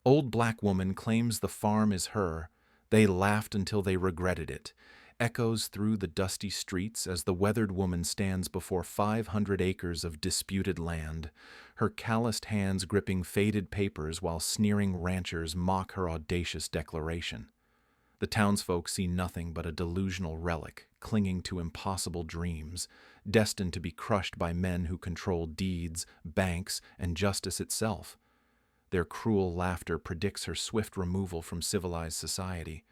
Old black woman claims the farm is her. They laughed until they regretted it. Echoes through the dusty streets as the weathered woman stands before 500 acres of disputed land, her calloused hands gripping faded papers while sneering ranchers mock her audacious declaration. The townsfolk see nothing but a delusional relic, clinging to impossible dreams, destined to be crushed by men who control deeds, banks, and justice itself. Their cruel laughter predicts her swift removal from civilized society.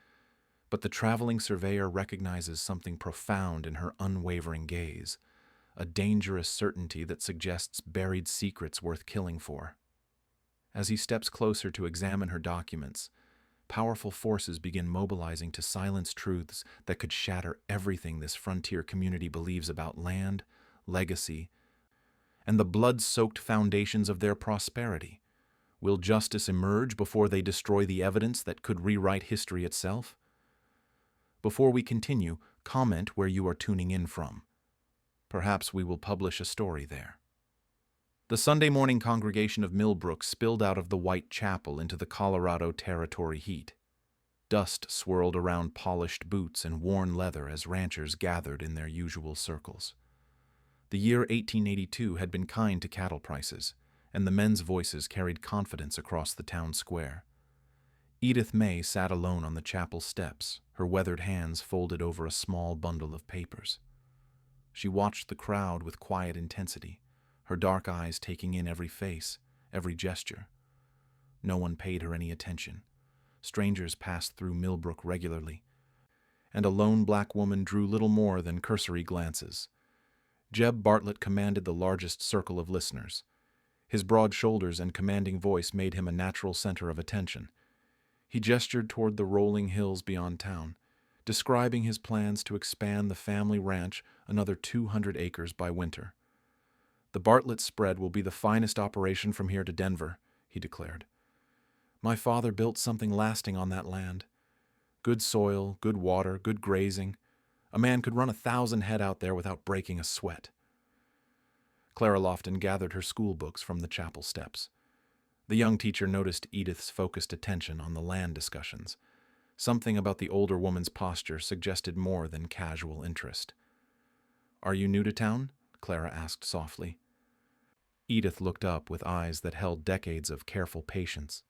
But the traveling surveyor recognizes something profound in her unwavering gaze, a dangerous certainty that suggests buried secrets worth killing for. As he steps closer to examine her documents, powerful forces begin mobilizing to silence truths that could shatter everything this frontier community believes about land, legacy, and the blood-soaked foundations of their prosperity. Will justice emerge before they destroy the evidence that could rewrite history itself? Before we continue, comment where you are tuning in from. Perhaps we will publish a story there. The Sunday morning congregation of Millbrook spilled out of the white chapel into the Colorado Territory heat. Dust swirled around polished boots and worn leather as ranchers gathered in their usual circles. The year 1882 had been kind to cattle prices, and the men's voices carried confidence across the town square. Edith May sat alone on the chapel steps, her weathered hands folded over a small bundle of papers. She watched the crowd with quiet intensity, her dark eyes taking in every face, every gesture. No one paid her any attention. Strangers passed through Millbrook regularly, and a lone black woman drew little more than cursory glances. Jeb Bartlett commanded the largest circle of listeners. His broad shoulders and commanding voice made him a natural center of attention. He gestured toward the rolling hills beyond town, describing his plans to expand the family ranch another 200 acres by winter. "The Bartlett spread will be the finest operation from here to Denver," he declared. "My father built something lasting on that land. Good soil, good water, good grazing. A man could run 1,000 head out there without breaking a sweat." Clara Lofton gathered her school books from the chapel steps. The young teacher noticed Edith's focused attention on the land discussions. Something about the older woman's posture suggested more than casual interest. "Are you new to town?" Clara asked softly. Edith looked up with eyes that held decades of careful patience.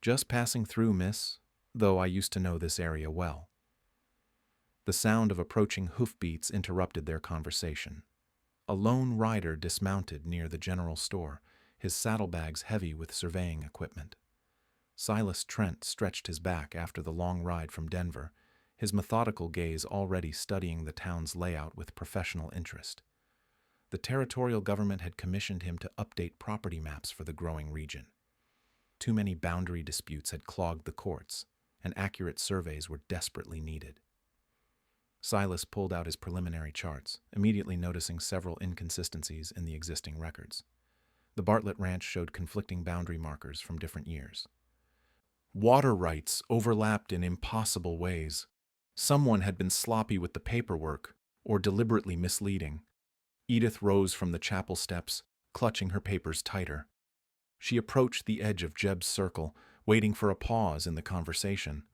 "Just passing through, miss, though I used to know this area well." The sound of approaching hoofbeats interrupted their conversation. A lone rider dismounted near the general store, his saddlebags heavy with surveying equipment. Silas Trent stretched his back after the long ride from Denver, his methodical gaze already studying the town's layout with professional interest. The territorial government had commissioned him to update property maps for the growing region. Too many boundary disputes had clogged the courts, and accurate surveys were desperately needed. Silas pulled out his preliminary charts, immediately noticing several inconsistencies in the existing records. The Bartlett Ranch showed conflicting boundary markers from different years. Water rights overlapped in impossible ways. Someone had been sloppy with the paperwork, or deliberately misleading. Edith rose from the chapel steps, clutching her papers tighter. She approached the edge of Jeb's circle, waiting for a pause in the conversation.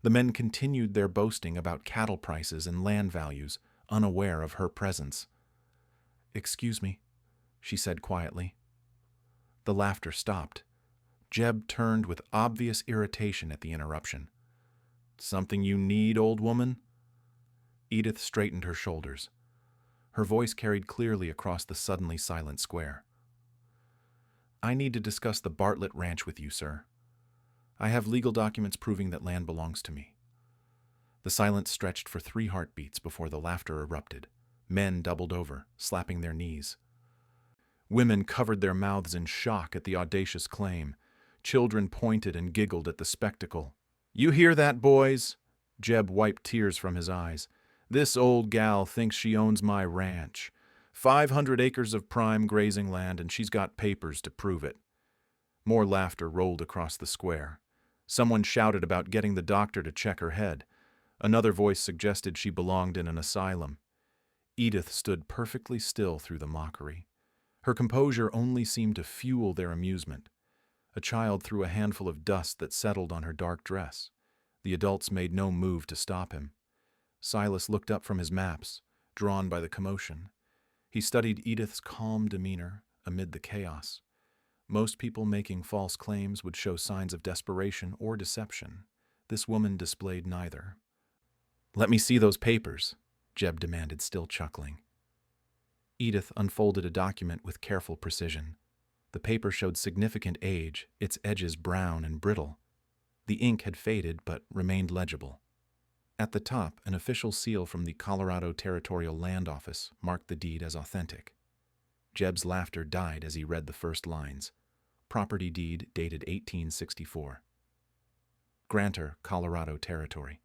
The men continued their boasting about cattle prices and land values, unaware of her presence. "Excuse me," she said quietly. The laughter stopped. Jeb turned with obvious irritation at the interruption. "Something you need, old woman?" Edith straightened her shoulders. Her voice carried clearly across the suddenly silent square. "I need to discuss the Bartlett Ranch with you, sir. I have legal documents proving that land belongs to me." The silence stretched for 3 heartbeats before the laughter erupted. Men doubled over, slapping their knees. Women covered their mouths in shock at the audacious claim. Children pointed and giggled at the spectacle. "You hear that, boys?" Jeb wiped tears from his eyes. "This old gal thinks she owns my ranch. 500 acres of prime grazing land, and she's got papers to prove it." More laughter rolled across the square. Someone shouted about getting the doctor to check her head. Another voice suggested she belonged in an asylum. Edith stood perfectly still through the mockery. Her composure only seemed to fuel their amusement. A child threw a handful of dust that settled on her dark dress. The adults made no move to stop him. Silas looked up from his maps, drawn by the commotion. He studied Edith's calm demeanor amid the chaos. Most people making false claims would show signs of desperation or deception. This woman displayed neither. "Let me see those papers," Jeb demanded, still chuckling. Edith unfolded a document with careful precision. The paper showed significant age, its edges brown and brittle. The ink had faded but remained legible. At the top, an official seal from the Colorado Territorial Land Office marked the deed as authentic. Jeb's laughter died as he read the first lines. Property deed dated 1864. Grantor, Colorado Territory.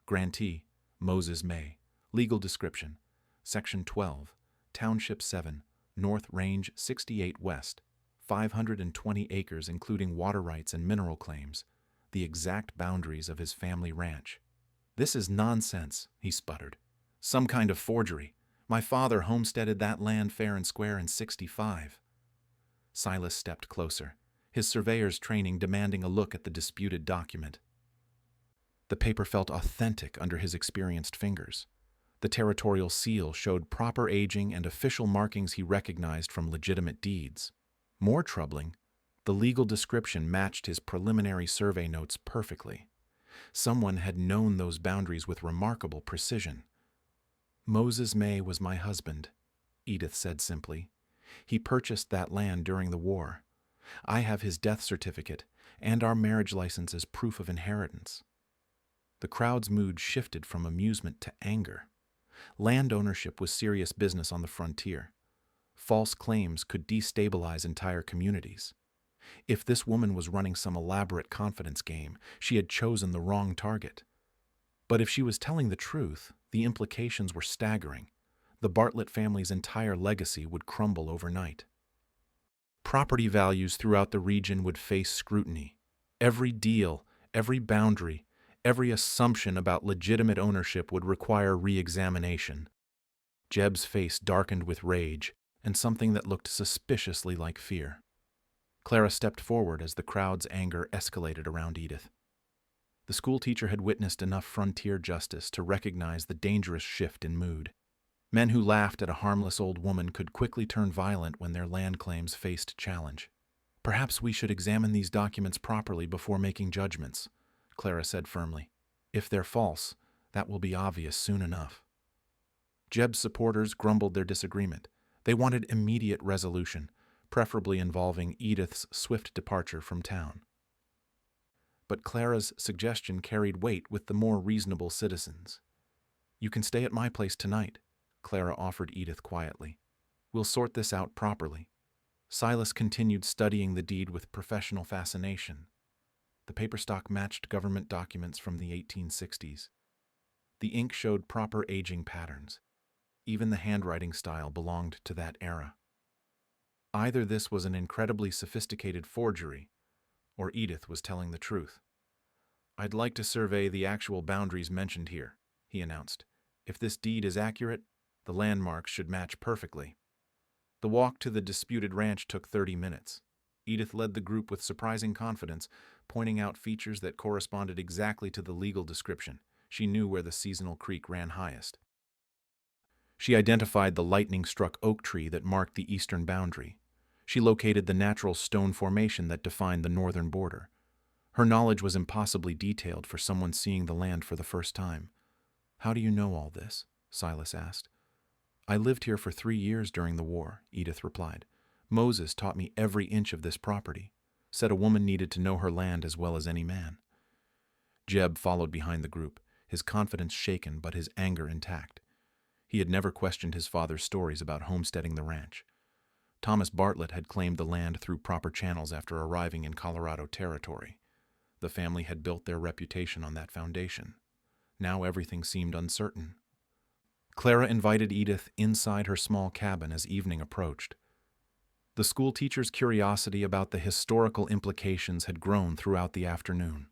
Grantee, Moses May. Legal description. Section 12. Township 7, North Range 68 West. 520 acres including water rights and mineral claims. The exact boundaries of his family ranch. "This is nonsense," he sputtered. "Some kind of forgery. My father homesteaded that land fair and square in '65. Silas stepped closer, his surveyor's training demanding a look at the disputed document. The paper felt authentic under his experienced fingers. The territorial seal showed proper aging and official markings he recognized from legitimate deeds. More troubling, the legal description matched his preliminary survey notes perfectly. Someone had known those boundaries with remarkable precision. "Moses May was my husband," Edith said simply. "He purchased that land during the war. I have his death certificate and our marriage license as proof of inheritance." The crowd's mood shifted from amusement to anger. Land ownership was serious business on the frontier. False claims could destabilize entire communities. If this woman was running some elaborate confidence game, she had chosen the wrong target. But if she was telling the truth, the implications were staggering. The Bartlett family's entire legacy would crumble overnight. Property values throughout the region would face scrutiny. Every deal, every boundary, every assumption about legitimate ownership would require re-examination. Jeb's face darkened with rage and something that looked suspiciously like fear. Clara stepped forward as the crowd's anger escalated around Edith. The schoolteacher had witnessed enough frontier justice to recognize the dangerous shift in mood. Men who laughed at a harmless old woman could quickly turn violent when their land claims faced challenge. "Perhaps we should examine these documents properly before making judgments," Clara said firmly. "If they're false, that will be obvious soon enough." Jeb's supporters grumbled their disagreement. They wanted immediate resolution, preferably involving Edith's swift departure from town. But Clara's suggestion carried weight with the more reasonable citizens. "You can stay at my place tonight," Clara offered Edith quietly. "We'll sort this out properly." Silas continued studying the deed with professional fascination. The paper stock matched government documents from the 1860s. The ink showed proper aging patterns. Even the handwriting style belonged to that era. Either this was an incredibly sophisticated forgery, or Edith was telling the truth. "I'd like to survey the actual boundaries mentioned here," he announced. "If this deed is accurate, the landmarks should match perfectly." The walk to the disputed ranch took 30 minutes. Edith led the group with surprising confidence, pointing out features that corresponded exactly to the legal description. She knew where the seasonal creek ran highest. She identified the lightning-struck oak tree that marked the eastern boundary. She located the natural stone formation that defined the northern border. Her knowledge was impossibly detailed for someone seeing the land for the first time. "How do you know all this?" Silas asked. "I lived here for 3 years during the war," Edith replied. "Moses taught me every inch of this property. Said a woman needed to know her land as well as any man." Jeb followed behind the group, his confidence shaken but his anger intact. He had never questioned his father's stories about homesteading the ranch. Thomas Bartlett had claimed the land through proper channels after arriving in Colorado Territory. The family had built their reputation on that foundation. Now everything seemed uncertain. Clara invited Edith inside her small cabin as evening approached. The schoolteacher's curiosity about the historical implications had grown throughout the afternoon.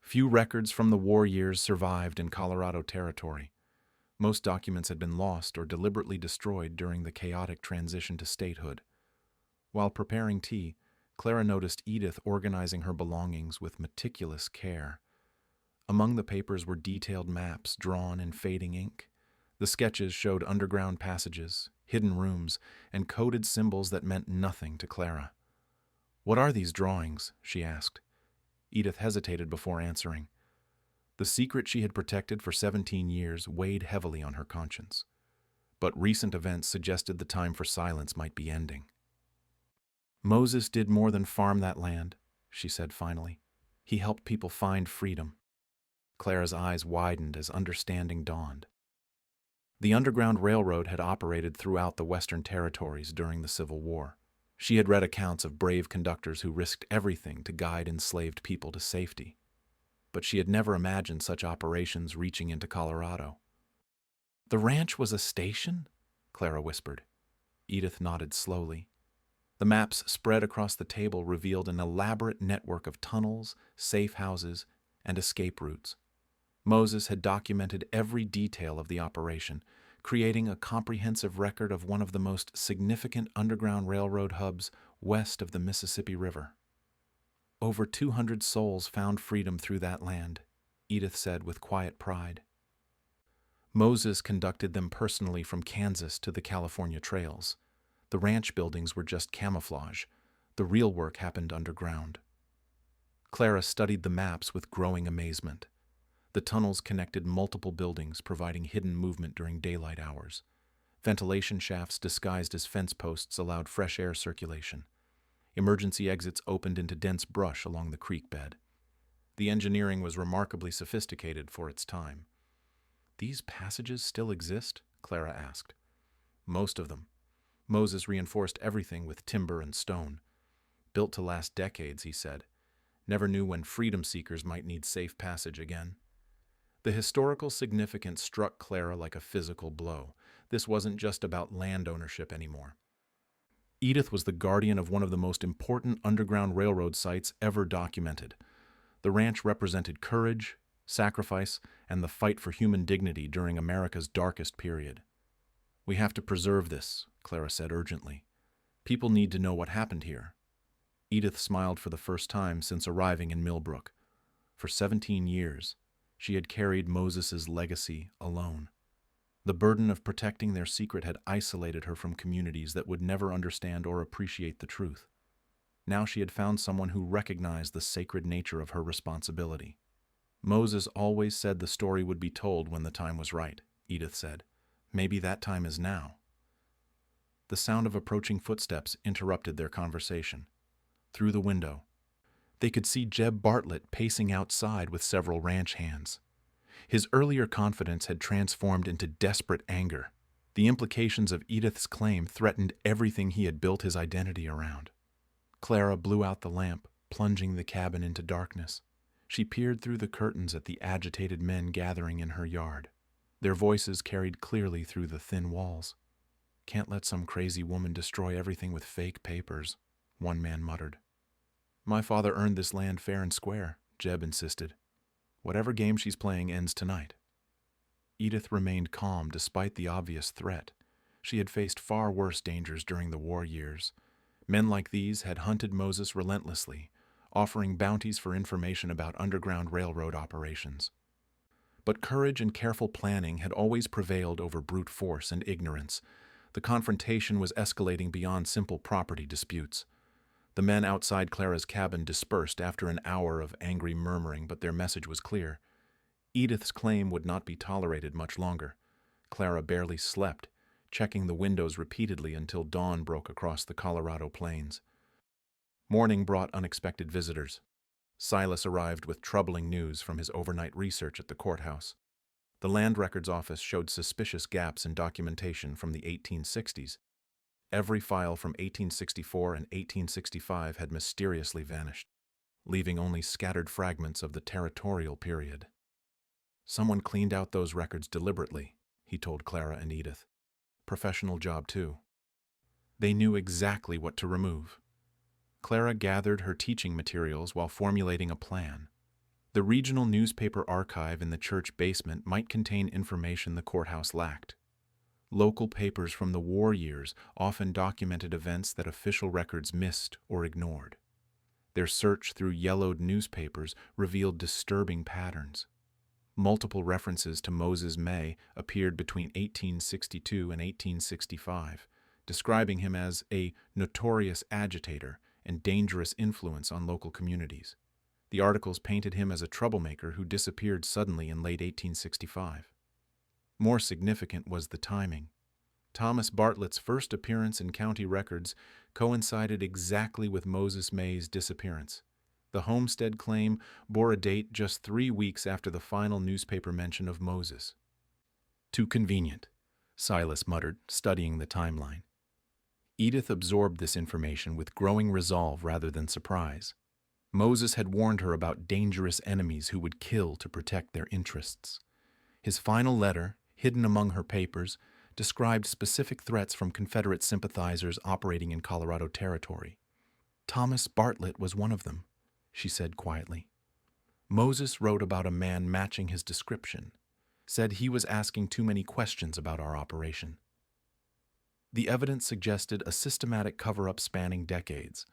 Few records from the war years survived in Colorado Territory. Most documents had been lost or deliberately destroyed during the chaotic transition to statehood. While preparing tea, Clara noticed Edith organizing her belongings with meticulous care. Among the papers were detailed maps drawn in fading ink. The sketches showed underground passages, hidden rooms, and coded symbols that meant nothing to Clara. "What are these drawings?" she asked. Edith hesitated before answering. The secret she had protected for 17 years weighed heavily on her conscience. But recent events suggested the time for silence might be ending. "Moses did more than farm that land," she said finally. "He helped people find freedom." Clara's eyes widened as understanding dawned. The Underground Railroad had operated throughout the Western Territories during the Civil War. She had read accounts of brave conductors who risked everything to guide enslaved people to safety. But she had never imagined such operations reaching into Colorado. "The ranch was a station?" Clara whispered. Edith nodded slowly. The maps spread across the table revealed an elaborate network of tunnels, safe houses, and escape routes. Moses had documented every detail of the operation, creating a comprehensive record of one of the most significant Underground Railroad hubs west of the Mississippi River. "Over 200 souls found freedom through that land," Edith said with quiet pride. Moses conducted them personally from Kansas to the California trails. The ranch buildings were just camouflage. The real work happened underground. Clara studied the maps with growing amazement. The tunnels connected multiple buildings, providing hidden movement during daylight hours. Ventilation shafts disguised as fence posts allowed fresh air circulation. Emergency exits opened into dense brush along the creek bed. The engineering was remarkably sophisticated for its time. "These passages still exist?" Clara asked. "Most of them. Moses reinforced everything with timber and stone. Built to last decades," he said. "Never knew when freedom seekers might need safe passage again." The historical significance struck Clara like a physical blow. This wasn't just about land ownership anymore. Edith was the guardian of one of the most important Underground Railroad sites ever documented. The ranch represented courage, sacrifice, and the fight for human dignity during America's darkest period. "We have to preserve this," Clara said urgently. "People need to know what happened here." Edith smiled for the first time since arriving in Millbrook. For 17 years, she had carried Moses's legacy alone. The burden of protecting their secret had isolated her from communities that would never understand or appreciate the truth. Now she had found someone who recognized the sacred nature of her responsibility. "Moses always said the story would be told when the time was right," Edith said. "Maybe that time is now." The sound of approaching footsteps interrupted their conversation. Through the window, they could see Jeb Bartlett pacing outside with several ranch hands. His earlier confidence had transformed into desperate anger. The implications of Edith's claim threatened everything he had built his identity around. Clara blew out the lamp, plunging the cabin into darkness. She peered through the curtains at the agitated men gathering in her yard. Their voices carried clearly through the thin walls. "Can't let some crazy woman destroy everything with fake papers," one man muttered. "My father earned this land fair and square," Jeb insisted. "Whatever game she's playing ends tonight." Edith remained calm despite the obvious threat. She had faced far worse dangers during the war years. Men like these had hunted Moses relentlessly, offering bounties for information about Underground Railroad operations. But courage and careful planning had always prevailed over brute force and ignorance. The confrontation was escalating beyond simple property disputes. The men outside Clara's cabin dispersed after an hour of angry murmuring, but their message was clear. Edith's claim would not be tolerated much longer. Clara barely slept, checking the windows repeatedly until dawn broke across the Colorado plains. Morning brought unexpected visitors. Silas arrived with troubling news from his overnight research at the courthouse. The Land Records Office showed suspicious gaps in documentation from the 1860s. Every file from 1864 and 1865 had mysteriously vanished, leaving only scattered fragments of the territorial period. "Someone cleaned out those records deliberately," he told Clara and Edith. "Professional job, too." They knew exactly what to remove. Clara gathered her teaching materials while formulating a plan. The regional newspaper archive in the church basement might contain information the courthouse lacked. Local papers from the war years often documented events that official records missed or ignored. Their search through yellowed newspapers revealed disturbing patterns. Multiple references to Moses May appeared between 1862 and 1865, describing him as a notorious agitator and dangerous influence on local communities. The articles painted him as a troublemaker who disappeared suddenly in late 1865. More significant was the timing. Thomas Bartlett's first appearance in county records coincided exactly with Moses May's disappearance. The homestead claim bore a date just 3 weeks after the final newspaper mention of Moses. "Too convenient," Silas muttered, studying the timeline. Edith absorbed this information with growing resolve rather than surprise. Moses had warned her about dangerous enemies who would kill to protect their interests. His final letter, hidden among her papers, described specific threats from Confederate sympathizers operating in Colorado Territory. "Thomas Bartlett was one of them," she said quietly. "Moses wrote about a man matching his description, said he was asking too many questions about our operation." The evidence suggested a systematic cover-up spanning decades,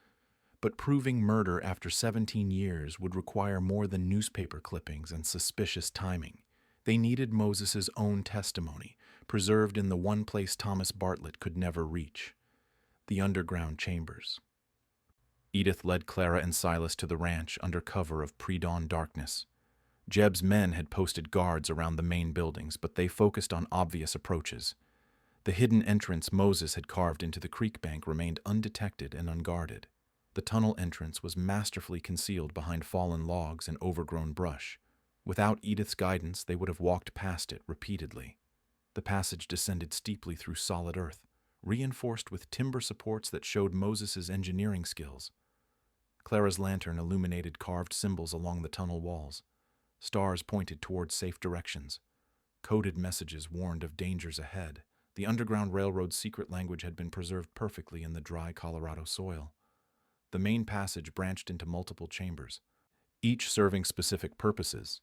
but proving murder after 17 years would require more than newspaper clippings and suspicious timing. They needed Moses's own testimony, preserved in the one place Thomas Bartlett could never reach: the underground chambers. Edith led Clara and Silas to the ranch under cover of pre-dawn darkness. Jeb's men had posted guards around the main buildings, but they focused on obvious approaches. The hidden entrance Moses had carved into the creek bank remained undetected and unguarded. The tunnel entrance was masterfully concealed behind fallen logs and overgrown brush. Without Edith's guidance, they would have walked past it repeatedly. The passage descended steeply through solid earth, reinforced with timber supports that showed Moses's engineering skills. Clara's lantern illuminated carved symbols along the tunnel walls. Stars pointed toward safe directions. Coded messages warned of dangers ahead. The Underground Railroad's secret language had been preserved perfectly in the dry Colorado soil. The main passage branched into multiple chambers, each serving specific purposes.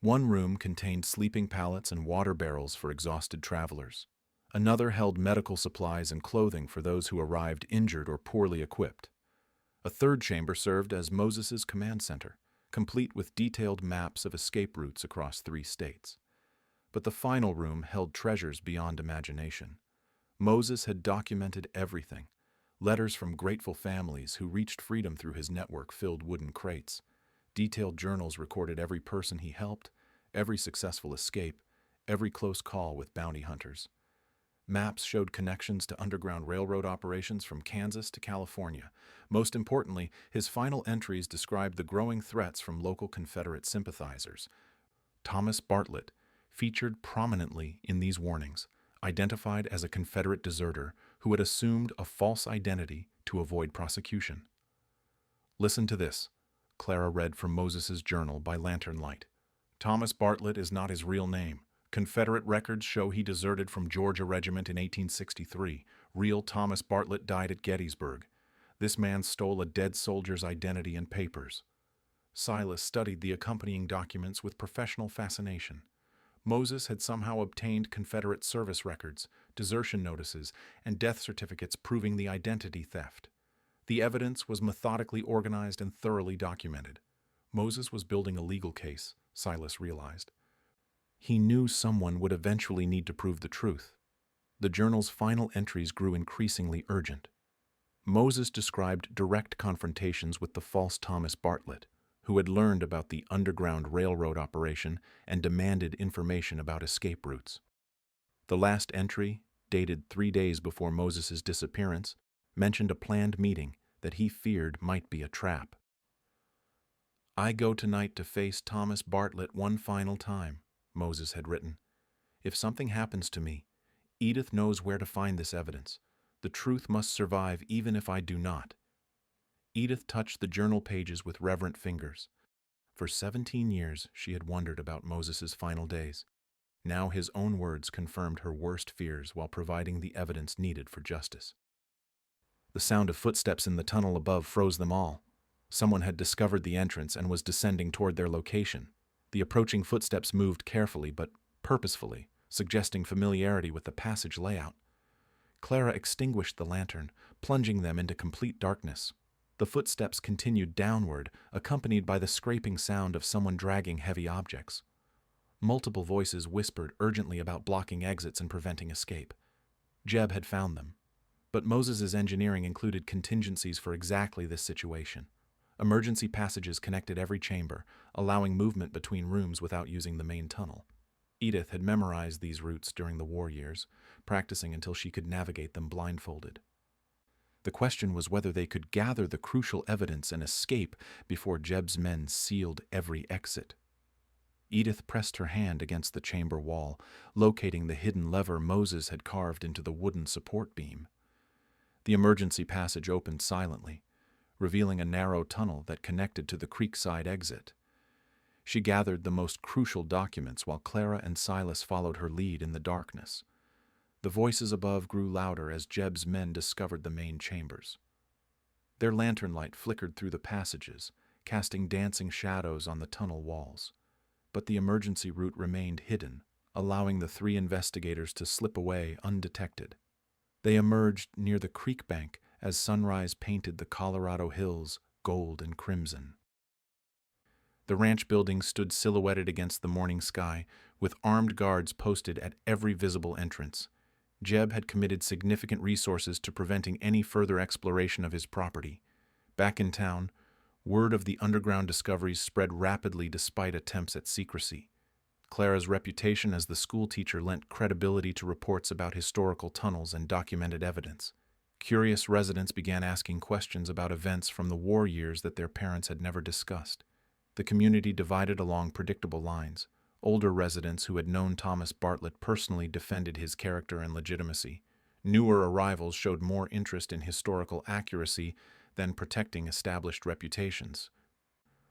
One room contained sleeping pallets and water barrels for exhausted travelers. Another held medical supplies and clothing for those who arrived injured or poorly equipped. A third chamber served as Moses's command center, complete with detailed maps of escape routes across 3 states. But the final room held treasures beyond imagination. Moses had documented everything. Letters from grateful families who reached freedom through his network filled wooden crates. Detailed journals recorded every person he helped, every successful escape, every close call with bounty hunters. Maps showed connections to Underground Railroad operations from Kansas to California. Most importantly, his final entries described the growing threats from local Confederate sympathizers. Thomas Bartlett featured prominently in these warnings, identified as a Confederate deserter who had assumed a false identity to avoid prosecution. "Listen to this," Clara read from Moses's journal by lantern light. "Thomas Bartlett is not his real name. Confederate records show he deserted from Georgia Regiment in 1863. Real Thomas Bartlett died at Gettysburg. This man stole a dead soldier's identity and papers." Silas studied the accompanying documents with professional fascination. Moses had somehow obtained Confederate service records, desertion notices, and death certificates proving the identity theft. The evidence was methodically organized and thoroughly documented. Moses was building a legal case, Silas realized. He knew someone would eventually need to prove the truth. The journal's final entries grew increasingly urgent. Moses described direct confrontations with the false Thomas Bartlett, who had learned about the Underground Railroad operation and demanded information about escape routes. The last entry, dated 3 days before Moses's disappearance, mentioned a planned meeting that he feared might be a trap. "I go tonight to face Thomas Bartlett one final time," Moses had written. "If something happens to me, Edith knows where to find this evidence. The truth must survive even if I do not." Edith touched the journal pages with reverent fingers. For 17 years, she had wondered about Moses's final days. Now his own words confirmed her worst fears while providing the evidence needed for justice. The sound of footsteps in the tunnel above froze them all. Someone had discovered the entrance and was descending toward their location. The approaching footsteps moved carefully but purposefully, suggesting familiarity with the passage layout. Clara extinguished the lantern, plunging them into complete darkness. The footsteps continued downward, accompanied by the scraping sound of someone dragging heavy objects. Multiple voices whispered urgently about blocking exits and preventing escape. Jeb had found them. But Moses's engineering included contingencies for exactly this situation. Emergency passages connected every chamber, allowing movement between rooms without using the main tunnel. Edith had memorized these routes during the war years, practicing until she could navigate them blindfolded. The question was whether they could gather the crucial evidence and escape before Jeb's men sealed every exit. Edith pressed her hand against the chamber wall, locating the hidden lever Moses had carved into the wooden support beam. The emergency passage opened silently, revealing a narrow tunnel that connected to the creekside exit. She gathered the most crucial documents while Clara and Silas followed her lead in the darkness. The voices above grew louder as Jeb's men discovered the main chambers. Their lantern light flickered through the passages, casting dancing shadows on the tunnel walls. But the emergency route remained hidden, allowing the three investigators to slip away undetected. They emerged near the creek bank as sunrise painted the Colorado hills gold and crimson. The ranch building stood silhouetted against the morning sky, with armed guards posted at every visible entrance. Jeb had committed significant resources to preventing any further exploration of his property. Back in town, word of the underground discoveries spread rapidly despite attempts at secrecy. Clara's reputation as the schoolteacher lent credibility to reports about historical tunnels and documented evidence. Curious residents began asking questions about events from the war years that their parents had never discussed. The community divided along predictable lines. Older residents who had known Thomas Bartlett personally defended his character and legitimacy. Newer arrivals showed more interest in historical accuracy than protecting established reputations.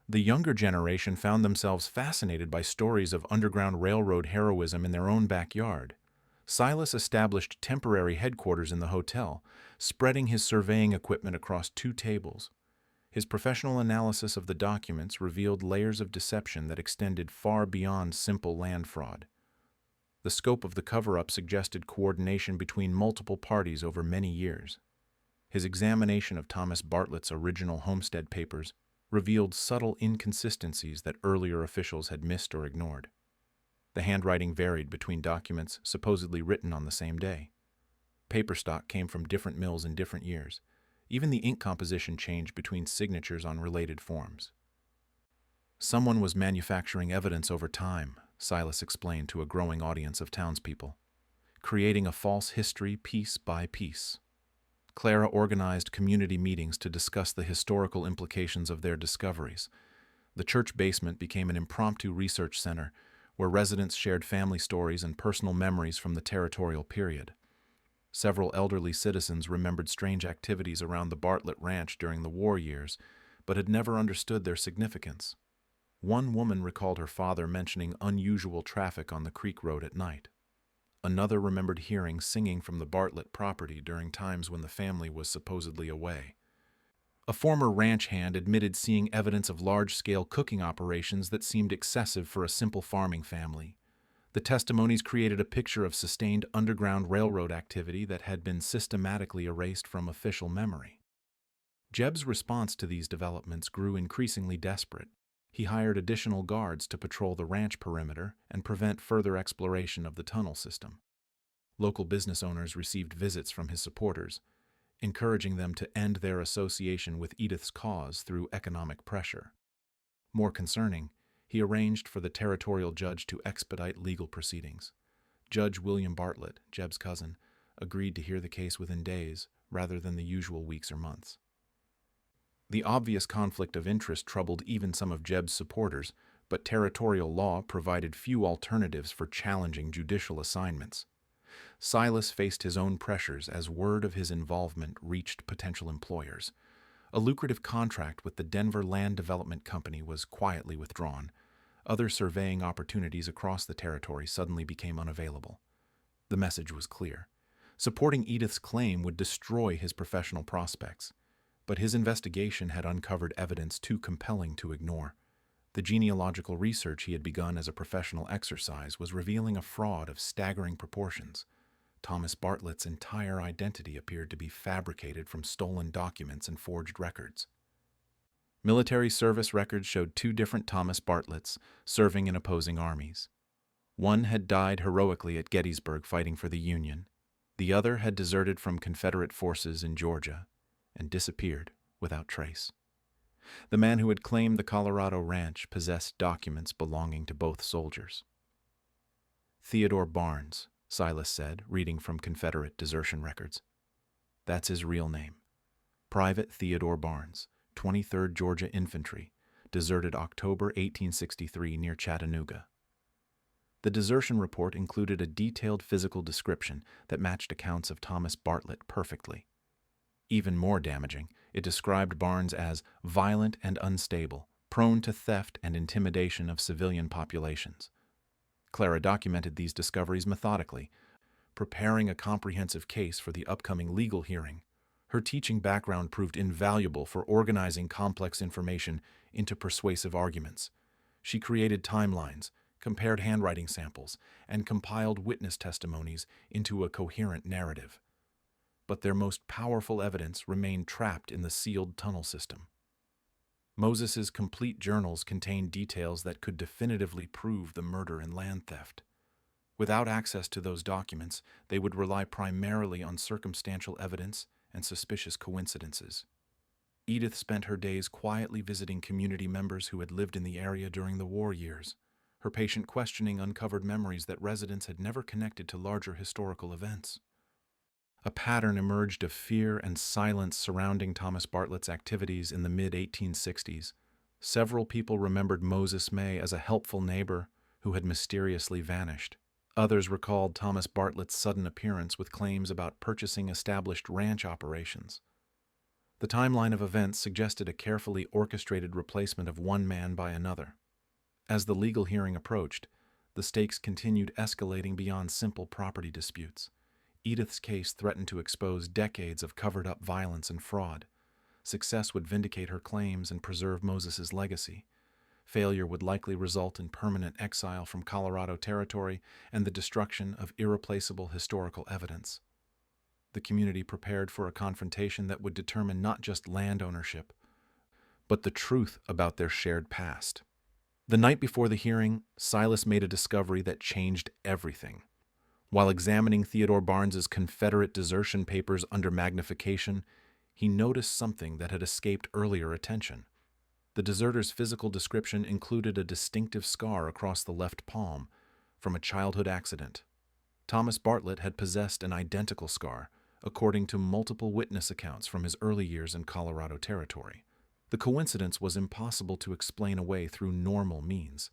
The younger generation found themselves fascinated by stories of Underground Railroad heroism in their own backyard. Silas established temporary headquarters in the hotel, spreading his surveying equipment across 2 tables. His professional analysis of the documents revealed layers of deception that extended far beyond simple land fraud. The scope of the cover-up suggested coordination between multiple parties over many years. His examination of Thomas Bartlett's original homestead papers revealed subtle inconsistencies that earlier officials had missed or ignored. The handwriting varied between documents supposedly written on the same day. Paper stock came from different mills in different years. Even the ink composition changed between signatures on related forms. Someone was manufacturing evidence over time, Silas explained to a growing audience of townspeople, creating a false history piece by piece. Clara organized community meetings to discuss the historical implications of their discoveries. The church basement became an impromptu research center where residents shared family stories and personal memories from the territorial period. Several elderly citizens remembered strange activities around the Bartlett Ranch during the war years, but had never understood their significance. One woman recalled her father mentioning unusual traffic on the creek road at night. Another remembered hearing singing from the Bartlett property during times when the family was supposedly away. A former ranch hand admitted seeing evidence of large-scale cooking operations that seemed excessive for a simple farming family. The testimonies created a picture of sustained Underground Railroad activity that had been systematically erased from official memory. Jeb's response to these developments grew increasingly desperate. He hired additional guards to patrol the ranch perimeter and prevent further exploration of the tunnel system. Local business owners received visits from his supporters, encouraging them to end their association with Edith's cause through economic pressure. More concerning, he arranged for the territorial judge to expedite legal proceedings. Judge William Bartlett, Jeb's cousin, agreed to hear the case within days rather than the usual weeks or months. The obvious conflict of interest troubled even some of Jeb's supporters, but territorial law provided few alternatives for challenging judicial assignments. Silas faced his own pressures as word of his involvement reached potential employers. A lucrative contract with the Denver Land Development Company was quietly withdrawn. Other surveying opportunities across the territory suddenly became unavailable. The message was clear. Supporting Edith's claim would destroy his professional prospects. But his investigation had uncovered evidence too compelling to ignore. The genealogical research he had begun as a professional exercise was revealing a fraud of staggering proportions. Thomas Bartlett's entire identity appeared to be fabricated from stolen documents and forged records. Military service records showed two different Thomas Bartletts serving in opposing armies. One had died heroically at Gettysburg fighting for the Union. The other had deserted from Confederate forces in Georgia and disappeared without trace. The man who had claimed the Colorado ranch possessed documents belonging to both soldiers. Theodore Barnes, Silas said, reading from Confederate desertion records. That's his real name. Private Theodore Barnes, 23rd Georgia Infantry, deserted October 1863 near Chattanooga. The desertion report included a detailed physical description that matched accounts of Thomas Bartlett perfectly. Even more damaging, it described Barnes as violent and unstable, prone to theft and intimidation of civilian populations. Clara documented these discoveries methodically, preparing a comprehensive case for the upcoming legal hearing. Her teaching background proved invaluable for organizing complex information into persuasive arguments. She created timelines, compared handwriting samples, and compiled witness testimonies into a coherent narrative. But their most powerful evidence remained trapped in the sealed tunnel system. Moses's complete journals contained details that could definitively prove the murder and land theft. Without access to those documents, they would rely primarily on circumstantial evidence and suspicious coincidences. Edith spent her days quietly visiting community members who had lived in the area during the war years. Her patient questioning uncovered memories that residents had never connected to larger historical events. A pattern emerged of fear and silence surrounding Thomas Bartlett's activities in the mid-1860s. Several people remembered Moses May as a helpful neighbor who had mysteriously vanished. Others recalled Thomas Bartlett's sudden appearance with claims about purchasing established ranch operations. The timeline of events suggested a carefully orchestrated replacement of one man by another. As the legal hearing approached, the stakes continued escalating beyond simple property disputes. Edith's case threatened to expose decades of covered-up violence and fraud. Success would vindicate her claims and preserve Moses's legacy. Failure would likely result in permanent exile from Colorado Territory and the destruction of irreplaceable historical evidence. The community prepared for a confrontation that would determine not just land ownership, but the truth about their shared past. The night before the hearing, Silas made a discovery that changed everything. While examining Theodore Barnes's Confederate desertion papers under magnification, he noticed something that had escaped earlier attention. The deserter's physical description included a distinctive scar across the left palm from a childhood accident. Thomas Bartlett had possessed an identical scar, according to multiple witness accounts from his early years in Colorado Territory. The coincidence was impossible to explain away through normal means,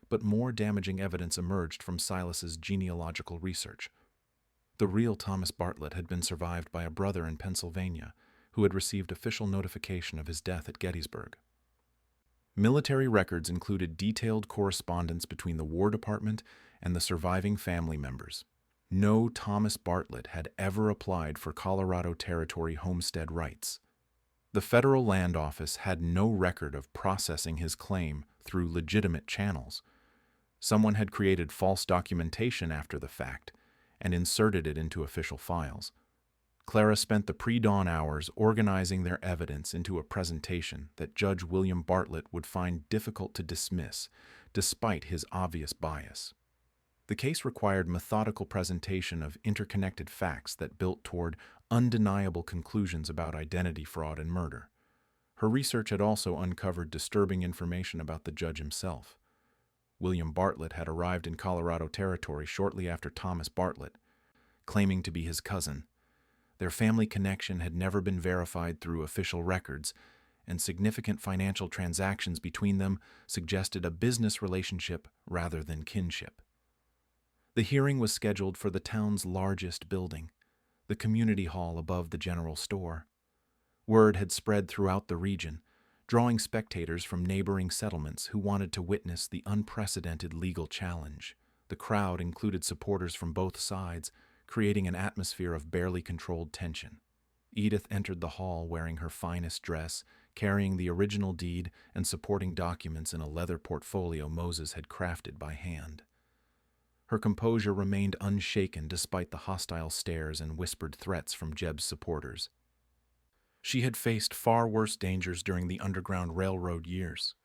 but more damaging evidence emerged from Silas's genealogical research. The real Thomas Bartlett had been survived by a brother in Pennsylvania who had received official notification of his death at Gettysburg. Military records included detailed correspondence between the War Department and the surviving family members. No Thomas Bartlett had ever applied for Colorado Territory homestead rights. The Federal Land Office had no record of processing his claim through legitimate channels. Someone had created false documentation after the fact and inserted it into official files. Clara spent the pre-dawn hours organizing their evidence into a presentation that Judge William Bartlett would find difficult to dismiss, despite his obvious bias. The case required methodical presentation of interconnected facts that built toward undeniable conclusions about identity fraud and murder. Her research had also uncovered disturbing information about the judge himself. William Bartlett had arrived in Colorado Territory shortly after Thomas Bartlett, claiming to be his cousin. Their family connection had never been verified through official records, and significant financial transactions between them suggested a business relationship rather than kinship. The hearing was scheduled for the town's largest building, the community hall above the general store. Word had spread throughout the region, drawing spectators from neighboring settlements who wanted to witness the unprecedented legal challenge. The crowd included supporters from both sides, creating an atmosphere of barely controlled tension. Edith entered the hall wearing her finest dress, carrying the original deed and supporting documents in a leather portfolio Moses had crafted by hand. Her composure remained unshaken despite the hostile stares and whispered threats from Jeb's supporters. She had faced far worse dangers during the Underground Railroad years.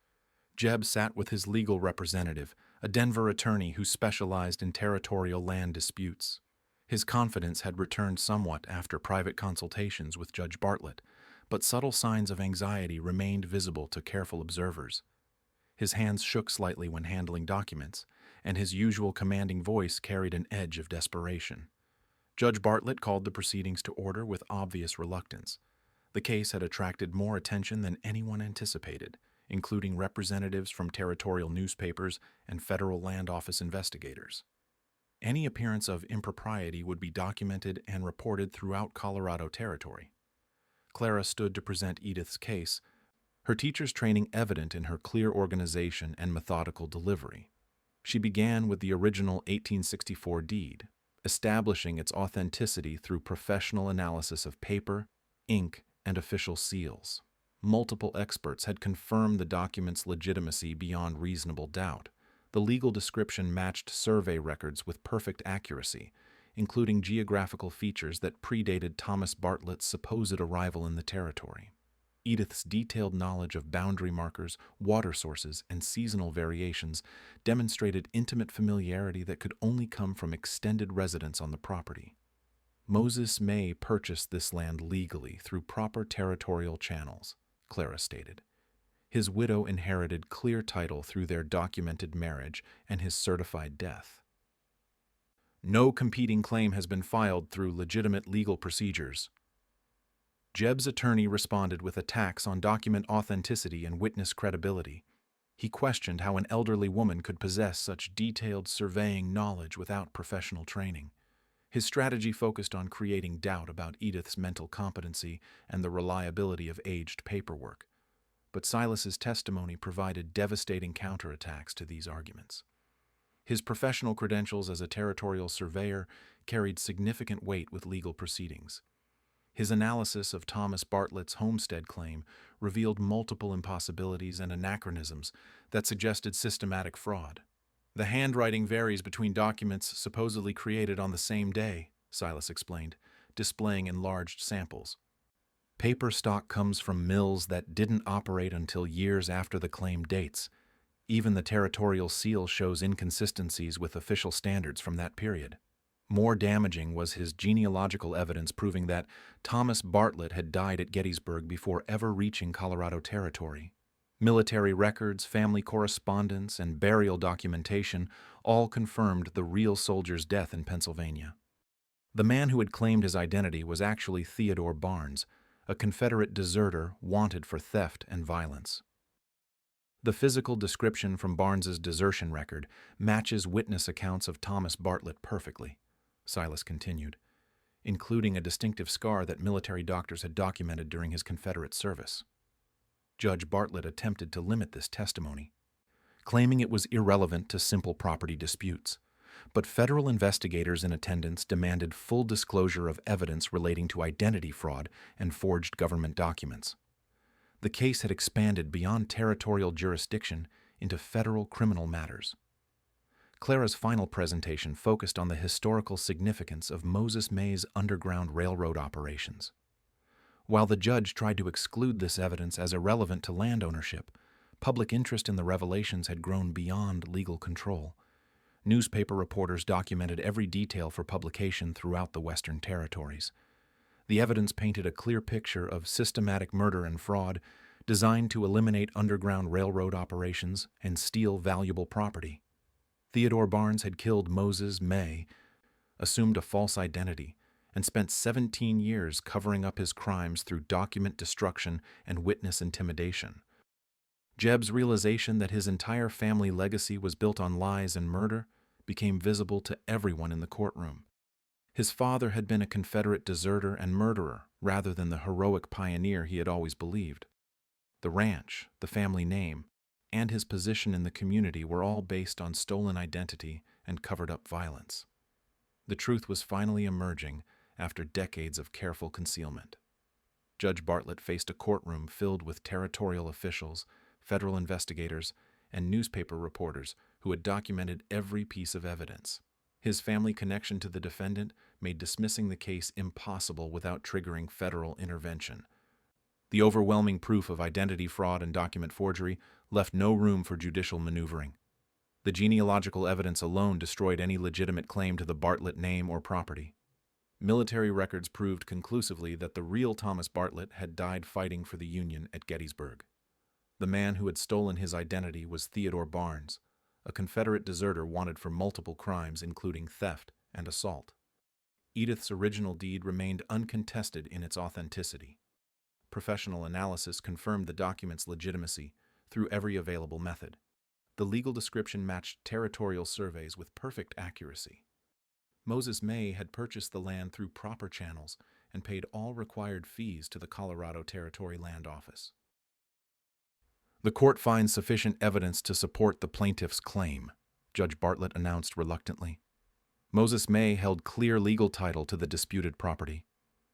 Jeb sat with his legal representative, a Denver attorney who specialized in territorial land disputes. His confidence had returned somewhat after private consultations with Judge Bartlett, but subtle signs of anxiety remained visible to careful observers. His hands shook slightly when handling documents, and his usual commanding voice carried an edge of desperation. Judge Bartlett called the proceedings to order with obvious reluctance. The case had attracted more attention than anyone anticipated, including representatives from territorial newspapers and federal land office investigators. Any appearance of impropriety would be documented and reported throughout Colorado territory. Clara stood to present Edith's case, her teacher's training evident in her clear organization and methodical delivery. She began with the original 1864 deed, establishing its authenticity through professional analysis of paper, ink, and official seals. Multiple experts had confirmed the document's legitimacy beyond reasonable doubt. The legal description matched survey records with perfect accuracy, including geographical features that predated Thomas Bartlett's supposed arrival in the territory. Edith's detailed knowledge of boundary markers, water sources, and seasonal variations demonstrated intimate familiarity that could only come from extended residence on the property. Moses May purchased this land legally through proper territorial channels, Clara stated. His widow inherited clear title through their documented marriage and his certified death. No competing claim has been filed through legitimate legal procedures. Jeb's attorney responded with attacks on document authenticity and witness credibility. He questioned how an elderly woman could possess such detailed surveying knowledge without professional training. His strategy focused on creating doubt about Edith's mental competency and the reliability of aged paperwork. But Silas's testimony provided devastating counterattacks to these arguments. His professional credentials as a territorial surveyor carried significant weight with legal proceedings. His analysis of Thomas Bartlett's homestead claim revealed multiple impossibilities and anachronisms that suggested systematic fraud. The handwriting varies between documents supposedly created on the same day, Silas explained, displaying enlarged samples. Paper stock comes from mills that didn't operate until years after the claim dates. Even the territorial seal shows inconsistencies with official standards from that period. More damaging was his genealogical evidence proving that Thomas Bartlett had died at Gettysburg before ever reaching Colorado territory. Military records, family correspondence, and burial documentation all confirmed the real soldier's death in Pennsylvania. The man who had claimed his identity was actually Theodore Barnes, a Confederate deserter wanted for theft and violence. The physical description from Barnes's desertion record matches witness accounts of Thomas Bartlett perfectly, Silas continued, including a distinctive scar that military doctors had documented during his Confederate service. Judge Bartlett attempted to limit this testimony, claiming it was irrelevant to simple property disputes. But federal investigators in attendance demanded full disclosure of evidence relating to identity fraud and forged government documents. The case had expanded beyond territorial jurisdiction into federal criminal matters. Clara's final presentation focused on the historical significance of Moses May's Underground Railroad operations. While the judge tried to exclude this evidence as irrelevant to land ownership, public interest in the revelations had grown beyond legal control. Newspaper reporters documented every detail for publication throughout the Western Territories. The evidence painted a clear picture of systematic murder and fraud designed to eliminate Underground Railroad operations and steal valuable property. Theodore Barnes had killed Moses May, assumed a false identity, and spent 17 years covering up his crimes through document destruction and witness intimidation. Jeb's realization that his entire family legacy was built on lies and murder became visible to everyone in the courtroom. His father had been a Confederate deserter and murderer rather than the heroic pioneer he had always believed. The ranch, the family name, and his position in the community were all based on stolen identity and covered-up violence. The truth was finally emerging after decades of careful concealment. Judge Bartlett faced a courtroom filled with territorial officials, federal investigators, and newspaper reporters who had documented every piece of evidence. His family connection to the defendant made dismissing the case impossible without triggering federal intervention. The overwhelming proof of identity fraud and document forgery left no room for judicial maneuvering. The genealogical evidence alone destroyed any legitimate claim to the Bartlett name or property. Military records proved conclusively that the real Thomas Bartlett had died fighting for the Union at Gettysburg. The man who had stolen his identity was Theodore Barnes, a Confederate deserter wanted for multiple crimes including theft and assault. Edith's original deed remained uncontested in its authenticity. Professional analysis confirmed the document's legitimacy through every available method. The legal description matched territorial surveys with perfect accuracy. Moses May had purchased the land through proper channels and paid all required fees to the Colorado Territory Land Office. The court finds sufficient evidence to support the plaintiff's claim, Judge Bartlett announced reluctantly. Moses May held clear legal title to the disputed property.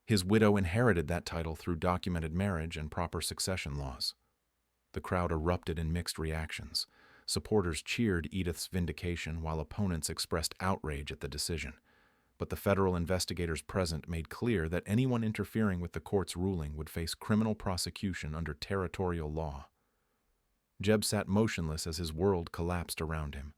His widow inherited that title through documented marriage and proper succession laws. The crowd erupted in mixed reactions. Supporters cheered Edith's vindication while opponents expressed outrage at the decision. But the federal investigators present made clear that anyone interfering with the court's ruling would face criminal prosecution under territorial law. Jeb sat motionless as his world collapsed around him.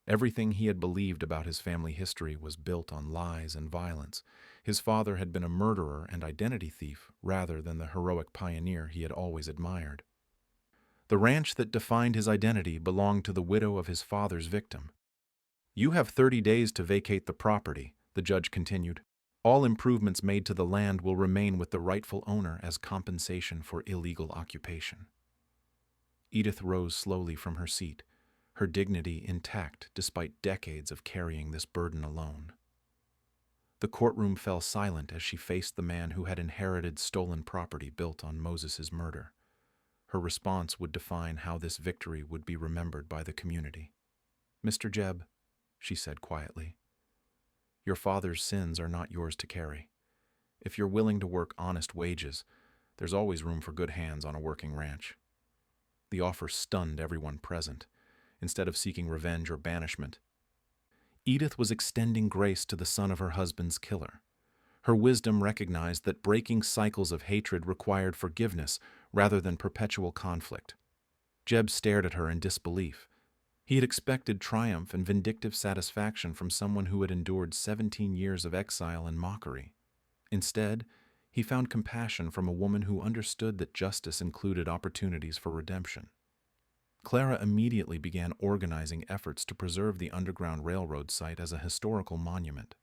Everything he had believed about his family history was built on lies and violence. His father had been a murderer and identity thief rather than the heroic pioneer he had always admired. The ranch that defined his identity belonged to the widow of his father's victim. "You have 30 days to vacate the property," the judge continued. "All improvements made to the land will remain with the rightful owner as compensation for illegal occupation." Edith rose slowly from her seat, her dignity intact despite decades of carrying this burden alone. The courtroom fell silent as she faced the man who had inherited stolen property built on Moses's murder. Her response would define how this victory would be remembered by the community. "Mr. Jeb," she said quietly, "your father's sins are not yours to carry. If you're willing to work honest wages, there's always room for good hands on a working ranch." The offer stunned everyone present. Instead of seeking revenge or banishment, Edith was extending grace to the son of her husband's killer. Her wisdom recognized that breaking cycles of hatred required forgiveness rather than perpetual conflict. Jeb stared at her in disbelief. He had expected triumph and vindictive satisfaction from someone who had endured 17 years of exile and mockery. Instead, he found compassion from a woman who understood that justice included opportunities for redemption. Clara immediately began organizing efforts to preserve the Underground Railroad site as a historical monument.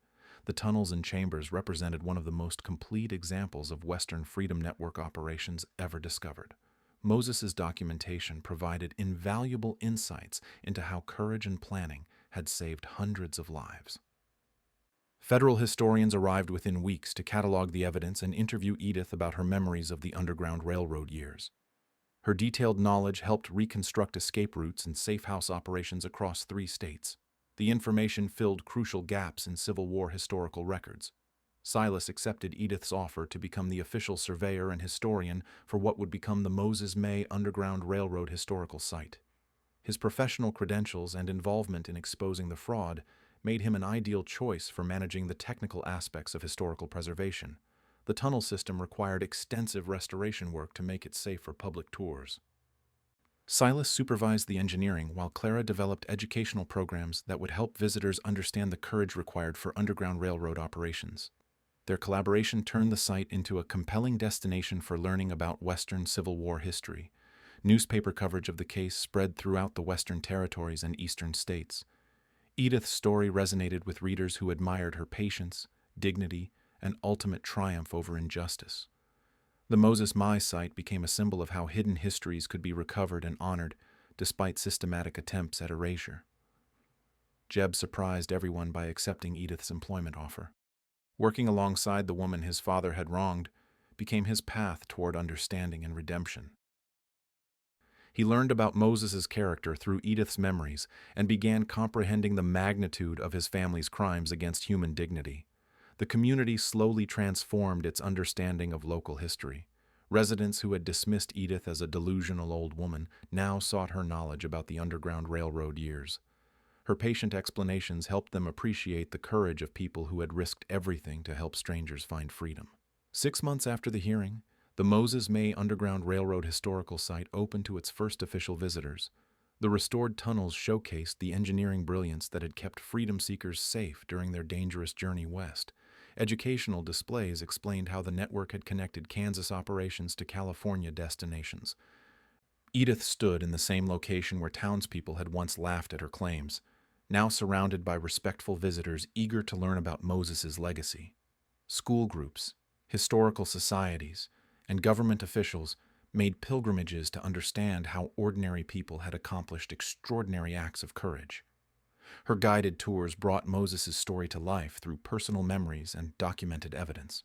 The tunnels and chambers represented one of the most complete examples of Western Freedom Network operations ever discovered. Moses's documentation provided invaluable insights into how courage and planning had saved hundreds of lives. Federal historians arrived within weeks to catalog the evidence and interview Edith about her memories of the Underground Railroad years. Her detailed knowledge helped reconstruct escape routes and safe house operations across 3 states. The information filled crucial gaps in Civil War historical records. Silas accepted Edith's offer to become the official surveyor and historian for what would become the Moses May Underground Railroad historical site. His professional credentials and involvement in exposing the fraud made him an ideal choice for managing the technical aspects of historical preservation. The tunnel system required extensive restoration work to make it safe for public tours. Silas supervised the engineering while Clara developed educational programs that would help visitors understand the courage required for Underground Railroad operations. Their collaboration turned the site into a compelling destination for learning about Western Civil War history. Newspaper coverage of the case spread throughout the Western territories and eastern states. Edith's story resonated with readers who admired her patience, dignity, and ultimate triumph over injustice. The Moses Mai site became a symbol of how hidden histories could be recovered and honored despite systematic attempts at erasure. Jeb surprised everyone by accepting Edith's employment offer. Working alongside the woman his father had wronged became his path toward understanding and redemption. He learned about Moses's character through Edith's memories and began comprehending the magnitude of his family's crimes against human dignity. The community slowly transformed its understanding of local history. Residents who had dismissed Edith as a delusional old woman now sought her knowledge about the Underground Railroad years. Her patient explanations helped them appreciate the courage of people who had risked everything to help strangers find freedom. 6 months after the hearing, The Moses May Underground Railroad historical site opened to its first official visitors. The restored tunnels showcased the engineering brilliance that had kept freedom seekers safe during their dangerous journey west. Educational displays explained how the network had connected Kansas operations to California destinations. Edith stood in the same location where townspeople had once laughed at her claims, now surrounded by respectful visitors eager to learn about Moses's legacy. School groups, historical societies, and government officials made pilgrimages to understand how ordinary people had accomplished extraordinary acts of courage. Her guided tours brought Moses's story to life through personal memories and documented evidence.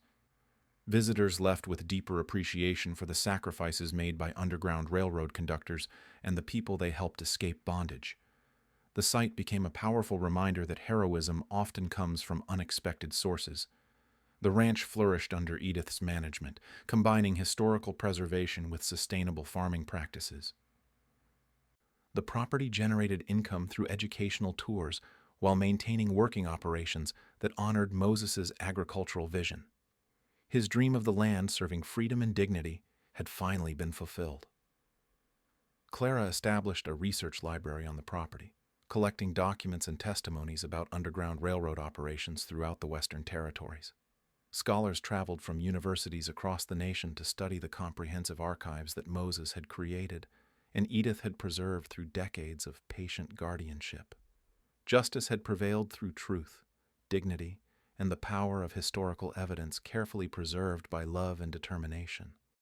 Visitors left with deeper appreciation for the sacrifices made by Underground Railroad conductors and the people they helped escape bondage. The site became a powerful reminder that heroism often comes from unexpected sources. The ranch flourished under Edith's management, combining historical preservation with sustainable farming practices. The property generated income through educational tours while maintaining working operations that honored Moses's agricultural vision. His dream of the land serving freedom and dignity had finally been fulfilled. Clara established a research library on the property, collecting documents and testimonies about Underground Railroad operations throughout the Western Territories. Scholars traveled from universities across the nation to study the comprehensive archives that Moses had created and Edith had preserved through decades of patient guardianship. Justice had prevailed through truth, dignity, and the power of historical evidence carefully preserved by love and determination.